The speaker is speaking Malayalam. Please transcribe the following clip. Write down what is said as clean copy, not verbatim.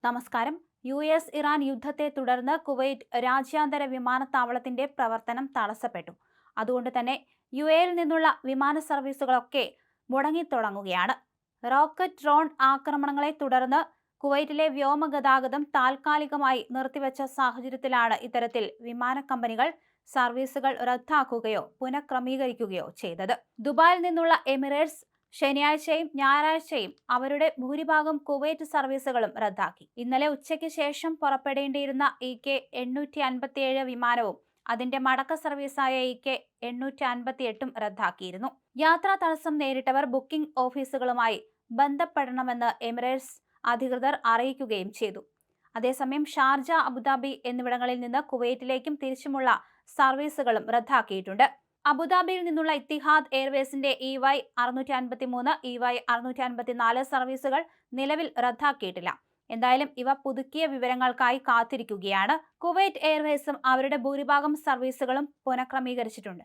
നമസ്കാരം. US-ഇറാൻ യുദ്ധത്തെ തുടർന്ന് കുവൈറ്റ് രാജ്യാന്തര വിമാനത്താവളത്തിന്റെ പ്രവർത്തനം തടസ്സപ്പെട്ടു. അതുകൊണ്ട് തന്നെ UAE-യിൽ നിന്നുള്ള വിമാന സർവീസുകളൊക്കെ മുടങ്ങിത്തുടങ്ങുകയാണ്. റോക്കറ്റ് ഡ്രോൺ ആക്രമണങ്ങളെ തുടർന്ന് കുവൈറ്റിലെ വ്യോമഗതാഗതം താൽക്കാലികമായി നിർത്തിവെച്ച സാഹചര്യത്തിലാണ് ഇത്തരത്തിൽ വിമാന കമ്പനികൾ സർവീസുകൾ റദ്ദാക്കുകയോ പുനഃക്രമീകരിക്കുകയോ ചെയ്തത്. ദുബായിൽ നിന്നുള്ള എമിറേറ്റ്സ് ശനിയാഴ്ചയും ഞായറാഴ്ചയും അവരുടെ ഭൂരിഭാഗം കുവൈറ്റ് സർവീസുകളും റദ്ദാക്കി. ഇന്നലെ ഉച്ചയ്ക്ക് ശേഷം പുറപ്പെടേണ്ടിയിരുന്ന EK-857 വിമാനവും അതിന്റെ മടക്ക സർവീസായ EK-858 റദ്ദാക്കിയിരുന്നു. യാത്രാ തടസ്സം നേരിട്ടവർ ബുക്കിംഗ് ഓഫീസുകളുമായി ബന്ധപ്പെടണമെന്ന് എമിറേറ്റ്സ് അധികൃതർ അറിയിക്കുകയും ചെയ്തു. അതേസമയം ഷാർജ, അബുദാബി എന്നിവിടങ്ങളിൽ നിന്ന് കുവൈറ്റിലേക്കും തിരിച്ചുമുള്ള സർവീസുകളും റദ്ദാക്കിയിട്ടുണ്ട്. അബുദാബിയിൽ നിന്നുള്ള ഇത്തിഹാദ് എയർവേസിന്റെ EY-653, EY-654 സർവീസുകൾ നിലവിൽ റദ്ദാക്കിയിട്ടില്ല. എന്തായാലും ഇവ പുതുക്കിയ വിവരങ്ങൾക്കായി കാത്തിരിക്കുകയാണ്. കുവൈറ്റ് എയർവേസും അവരുടെ ഭൂരിഭാഗം സർവീസുകളും പുനഃക്രമീകരിച്ചിട്ടുണ്ട്.